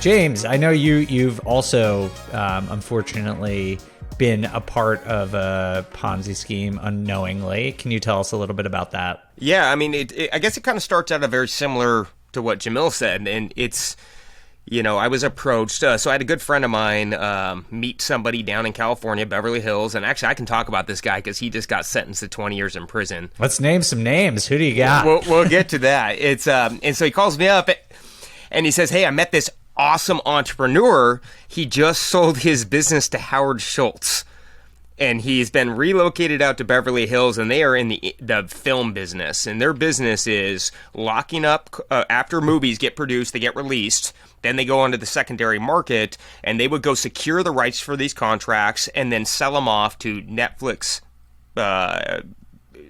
James, I know you've also, unfortunately, been a part of a Ponzi scheme unknowingly. Can you tell us a little bit about that? Yeah, I mean, I guess it kind of starts out very similar to what Jamil said, and it's, I was approached. So I had a good friend of mine meet somebody down in California, Beverly Hills, and actually I can talk about this guy because he just got sentenced to 20 years in prison. Let's name some names. Who do you got? We'll get to that. It's and so he calls me up, and he says, "Hey, I met this awesome entrepreneur. He just sold his business to Howard Schultz, and he's been relocated out to Beverly Hills, and they are in the film business, and their business is locking up after movies get produced, they get released, then they go onto the secondary market, and they would go secure the rights for these contracts and then sell them off to Netflix,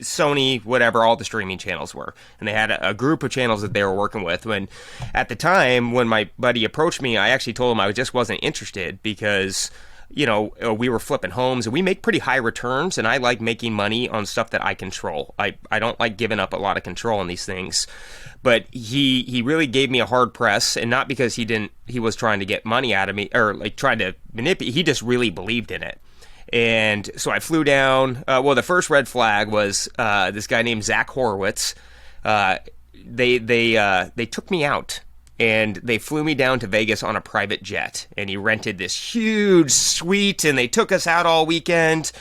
Sony, whatever all the streaming channels were. And they had a group of channels that they were working with. When at the time when my buddy approached me, I actually told him I just wasn't interested because we were flipping homes and we make pretty high returns, and I like making money on stuff that I control. I don't like giving up a lot of control on these things. But he really gave me a hard press, and not because he was trying to get money out of me or like trying to manipulate. He just really believed in it. And so I flew down. The first red flag was this guy named Zach Horowitz. They took me out, and they flew me down to Vegas on a private jet. And he rented this huge suite, and they took us out all weekend.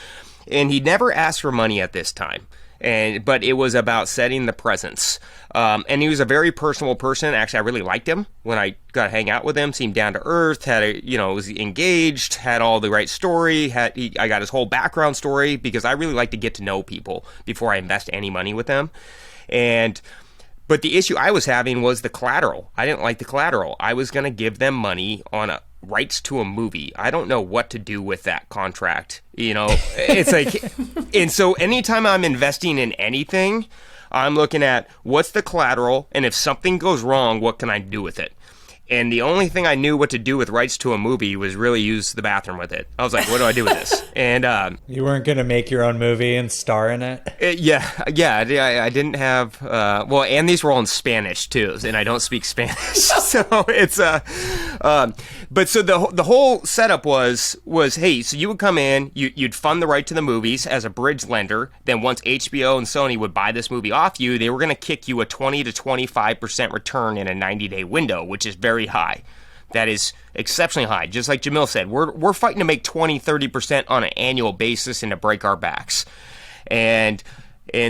And he never asked for money at this time. But it was about setting the presence. And he was a very personable person. Actually, I really liked him when I got to hang out with him. Seemed down to earth, was engaged, had all the right story. I got his whole background story because I really like to get to know people before I invest any money with them. But the issue I was having was the collateral. I didn't like the collateral. I was going to give them money on rights to a movie. I don't know what to do with that contract. It's like, and so anytime I'm investing in anything, I'm looking at what's the collateral, and if something goes wrong, what can I do with it? And the only thing I knew what to do with rights to a movie was really use the bathroom with it. I was like, what do I do with this? And you weren't going to make your own movie and star in it? Yeah. I didn't have, and these were all in Spanish too, and I don't speak Spanish. So it's, but so the whole setup was, hey, so you would come in, you'd fund the right to the movies as a bridge lender. Then once HBO and Sony would buy this movie off you, they were going to kick you a 20 to 25% return in a 90-day window, which is very high. That is exceptionally high. Just like Jamil said, we're fighting to make 20-30% on an annual basis and to break our backs. And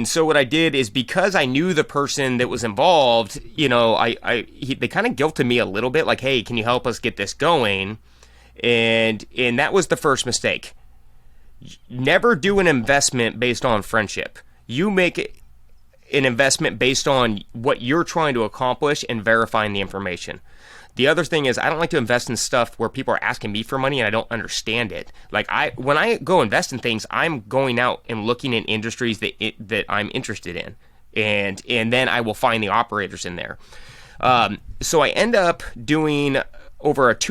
so what I did is, because I knew the person that was involved, they kind of guilted me a little bit, like, hey, can you help us get this going? And that was the first mistake. Never do an investment based on friendship. You make an investment based on what you're trying to accomplish and verifying the information. The other thing is, I don't like to invest in stuff where people are asking me for money and I don't understand it. Like when I go invest in things, I'm going out and looking in industries that I'm interested in, and then I will find the operators in there. So I end up doing over about a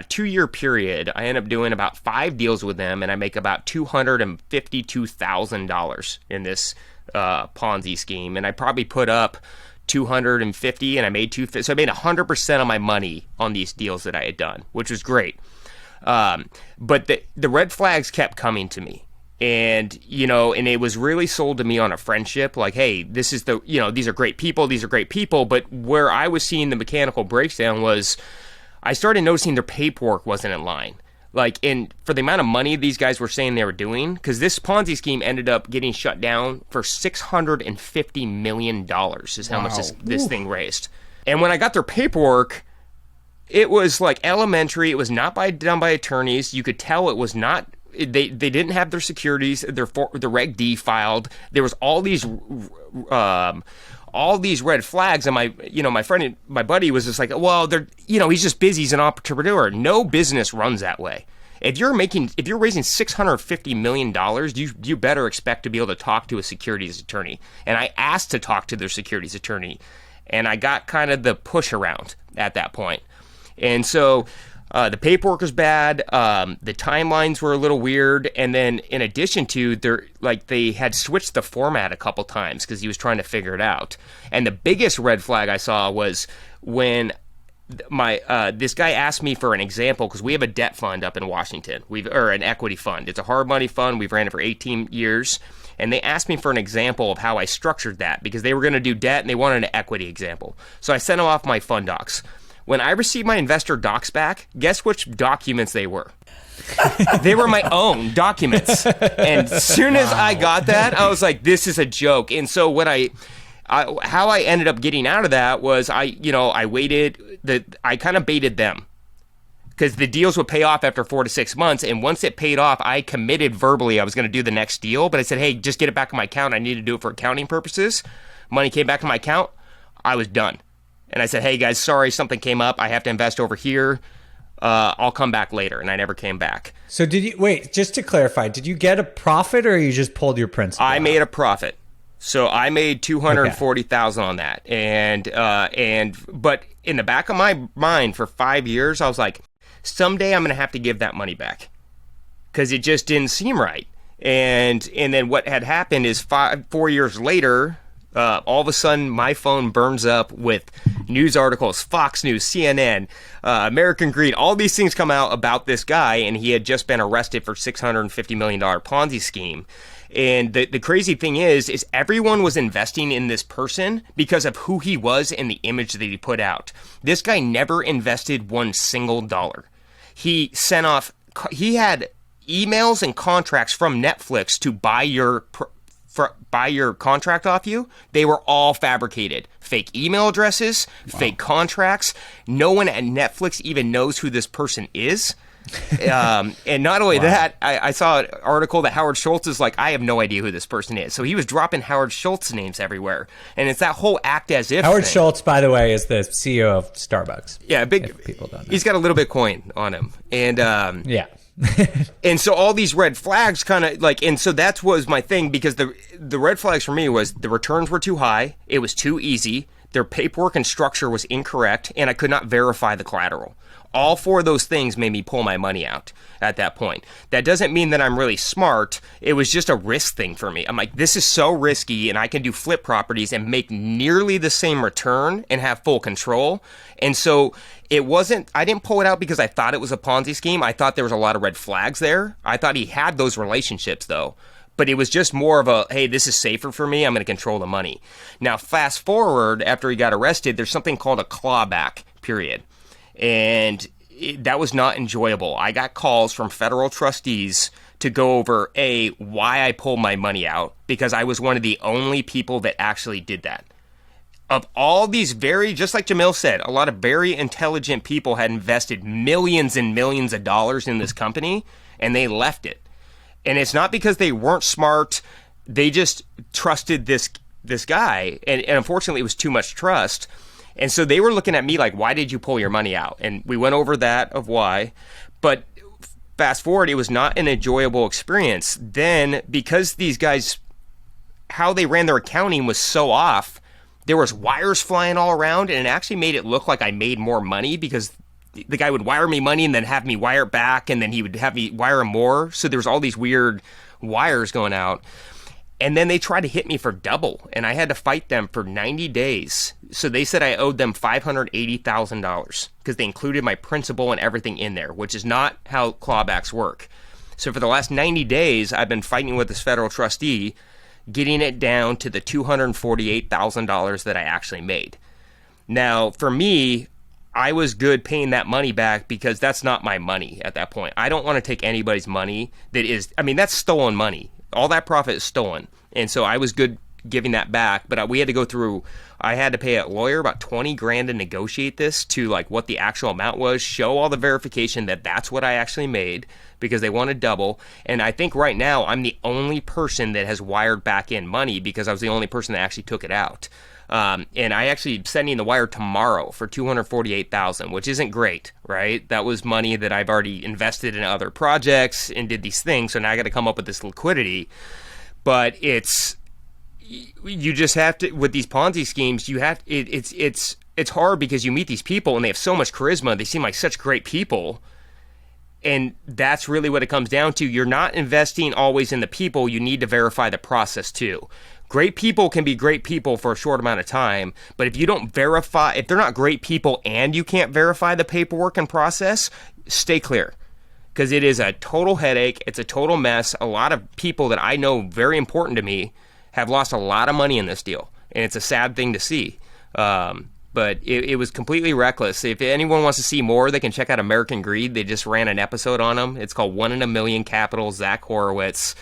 2-year period. I end up doing about 5 deals with them, and I make about $252,000 in this Ponzi scheme, and I probably put up 250 and I made 250. So I made 100% of my money on these deals that I had done, which was great. But the red flags kept coming to me, and it was really sold to me on a friendship. Like, hey, this is these are great people. But where I was seeing the mechanical breakdown was, I started noticing their paperwork wasn't in line. Like, for the amount of money these guys were saying they were doing, because this Ponzi scheme ended up getting shut down for $650 million is how much this thing raised. And when I got their paperwork, it was like elementary. It was not done by attorneys. You could tell it was not. They didn't have their securities, their Reg D filed. There was all these red flags, and my friend, my buddy was just like, well, he's just busy. He's an entrepreneur. No business runs that way. If you're raising $650 million, you better expect to be able to talk to a securities attorney. And I asked to talk to their securities attorney, and I got kind of the push around at that point. And so the paperwork was bad. The timelines were a little weird. And then in addition to, they had switched the format a couple times because he was trying to figure it out. And the biggest red flag I saw was when this guy asked me for an example because we have a debt fund up in Washington. Or an equity fund. It's a hard money fund. We've ran it for 18 years. And they asked me for an example of how I structured that because they were going to do debt and they wanted an equity example. So I sent them off my fund docs. When I received my investor docs back, guess which documents they were? They were my own documents. And as soon as I got that, I was like, this is a joke. And so what how I ended up getting out of that was I kind of baited them. Because the deals would pay off after 4 to 6 months. And once it paid off, I committed verbally I was going to do the next deal. But I said, hey, just get it back in my account. I need to do it for accounting purposes. Money came back in my account. I was done. And I said, hey, guys, sorry, something came up. I have to invest over here. I'll come back later. And I never came back. So just to clarify, did you get a profit or you just pulled your principal? I made a profit. So I made $240,000 on that. But in the back of my mind for 5 years, I was like, someday I'm going to have to give that money back because it just didn't seem right. And then what had happened is 4 years later, all of a sudden my phone burns up with news articles, Fox News, CNN, American Greed, all these things come out about this guy, and he had just been arrested for $650 million Ponzi scheme. And the crazy thing is everyone was investing in this person because of who he was and the image that he put out. This guy never invested one single dollar. He had emails and contracts from Netflix to buy your contract off you. They were all fabricated. Fake email addresses, fake contracts. No one at Netflix even knows who this person is. And not only that, I saw an article that Howard Schultz is like, I have no idea who this person is. So he was dropping Howard Schultz names everywhere. And it's that whole act as if Howard thing. Schultz, by the way, is the CEO of Starbucks. Yeah, if people don't know. He's got a little Bitcoin on him. And yeah. and so all these red flags kind of like, and so that was my thing because the red flags for me was the returns were too high. It was too easy. Their paperwork and structure was incorrect, and I could not verify the collateral. All four of those things made me pull my money out at that point. That doesn't mean that I'm really smart. It was just a risk thing for me. I'm like, this is so risky, and I can do flip properties and make nearly the same return and have full control. And so I didn't pull it out because I thought it was a Ponzi scheme. I thought there was a lot of red flags there. I thought he had those relationships, though. But it was just more of a, hey, this is safer for me. I'm going to control the money. Now, fast forward, after he got arrested, there's something called a clawback period. And that was not enjoyable. I got calls from federal trustees to go over, why I pulled my money out, because I was one of the only people that actually did that. Of all these just like Jamil said, a lot of very intelligent people had invested millions and millions of dollars in this company, and they left it. And it's not because they weren't smart. They just trusted this guy. And unfortunately, it was too much trust. And so they were looking at me like, why did you pull your money out? And we went over that of why. But fast forward, it was not an enjoyable experience. Then, because these guys, how they ran their accounting was so off, there was wires flying all around. And it actually made it look like I made more money because the guy would wire me money and then have me wire it back, and then he would have me wire him more. So there was all these weird wires going out. And then they tried to hit me for double, and I had to fight them for 90 days. So they said I owed them $580,000 because they included my principal and everything in there, which is not how clawbacks work. So for the last 90 days, I've been fighting with this federal trustee, getting it down to the $248,000 that I actually made. Now, for me, I was good paying that money back because that's not my money at that point. I don't want to take anybody's money that's stolen money. All that profit is stolen. And so I was good giving that back, but I had to pay a lawyer about $20,000 to negotiate this to like what the actual amount was, show all the verification that that's what I actually made because they wanted double. And I think right now I'm the only person that has wired back in money because I was the only person that actually took it out. And I actually sending the wire tomorrow for $248,000, which isn't great, right? That was money that I've already invested in other projects and did these things. So now I got to come up with this liquidity. But you just have to, with these Ponzi schemes, it's hard because you meet these people and they have so much charisma. They seem like such great people. And that's really what it comes down to. You're not investing always in the people. You need to verify the process too. great people can be great people for a short amount of time, but if you don't verify, if they're not great people and you can't verify the paperwork and process, stay clear. Because it is a total headache. It's a total mess. A lot of people that I know very important to me have lost a lot of money in this deal. And it's a sad thing to see. But it was completely reckless. If anyone wants to see more, they can check out American Greed. They just ran an episode on them. It's called 1 in a Million Capital, Zach Horowitz.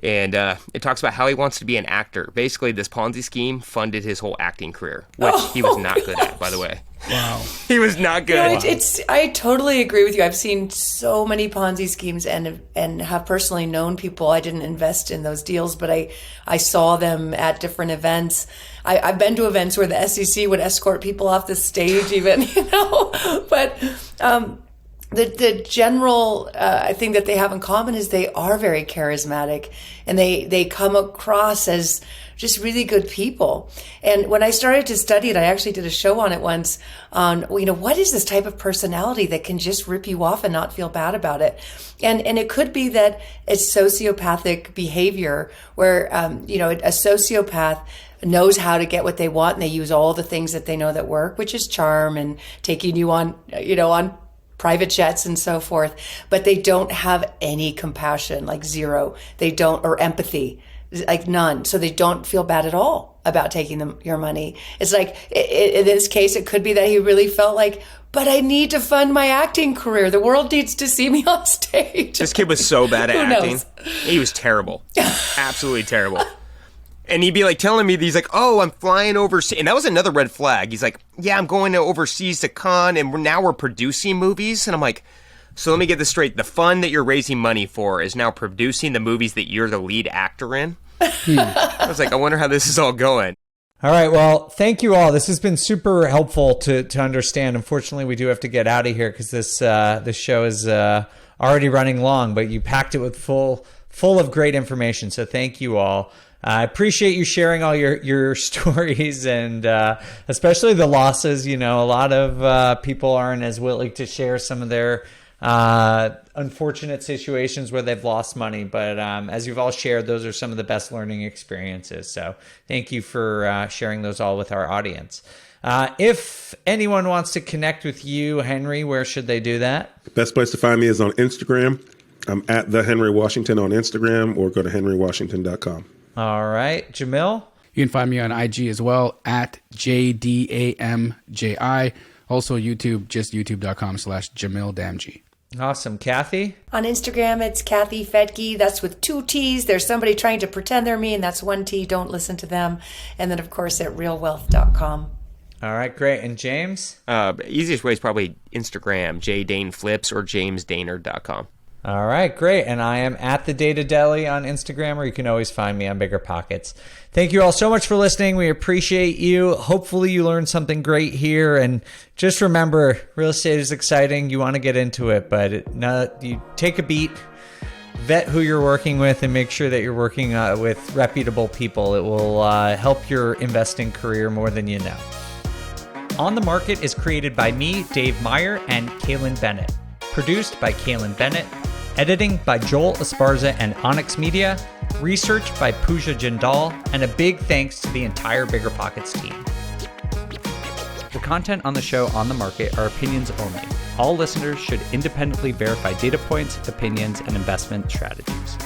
And it talks about how he wants to be an actor. Basically, this Ponzi scheme funded his whole acting career, which he was not good at, by the way. Wow. He was not good. I totally agree with you. I've seen so many Ponzi schemes and have personally known people. I didn't invest in those deals, but I saw them at different events. I've been to events where the SEC would escort people off the stage even, But the general thing that they have in common is they are very charismatic, and they come across as just really good people. And when I started to study it, I actually did a show on it once on, what is this type of personality that can just rip you off and not feel bad about it? And it could be that it's sociopathic behavior where, a sociopath knows how to get what they want, and they use all the things that they know that work, which is charm and taking you on, on private jets and so forth, but they don't have any compassion, like zero. They don't, or empathy, like none. So they don't feel bad at all about taking your money. It's like, in this case, it could be that he really felt like, but I need to fund my acting career. The world needs to see me on stage. This kid was so bad at Who acting. knows? He was terrible. Absolutely terrible. And he'd be like telling me, he's like, oh, I'm flying overseas. And that was another red flag. He's like, yeah, I'm going to overseas to Cannes, and now we're producing movies. And I'm like, so let me get this straight. The fund that you're raising money for is now producing the movies that you're the lead actor in? I was like, I wonder how this is all going. All right. Well, thank you all. This has been super helpful to understand. Unfortunately, we do have to get out of here because this show is already running long, but you packed it with full of great information. So thank you all. I appreciate you sharing all your stories and especially the losses. A lot of people aren't as willing to share some of their unfortunate situations where they've lost money. But as you've all shared, those are some of the best learning experiences. So thank you for sharing those all with our audience. If anyone wants to connect with you, Henry, where should they do that? The best place to find me is on Instagram. I'm at the Henry Washington on Instagram, or go to henrywashington.com. All right. Jamil? You can find me on IG as well, at JDAMJI. Also YouTube, just youtube.com/JamilDamji. Awesome. Kathy? On Instagram, it's Kathy Fettke. That's with 2 T's. There's somebody trying to pretend they're me, and that's 1 T. Don't listen to them. And then, of course, at realwealth.com. All right, great. And James? Easiest way is probably Instagram, JDaneFlips, or JamesDaner.com. All right, great. And I am at the Data Deli on Instagram, or you can always find me on Bigger Pockets. Thank you all so much for listening. We appreciate you. Hopefully you learned something great here. And just remember, real estate is exciting. You want to get into it, but you take a beat, vet who you're working with, and make sure that you're working with reputable people. It will help your investing career more than you know. On the Market is created by me, Dave Meyer, and Kaylin Bennett. Produced by Kaylin Bennett. Editing by Joel Esparza and Onyx Media. Research by Pooja Jindal. And a big thanks to the entire Bigger Pockets team. The content on the show On the Market are opinions only. All listeners should independently verify data points, opinions, and investment strategies.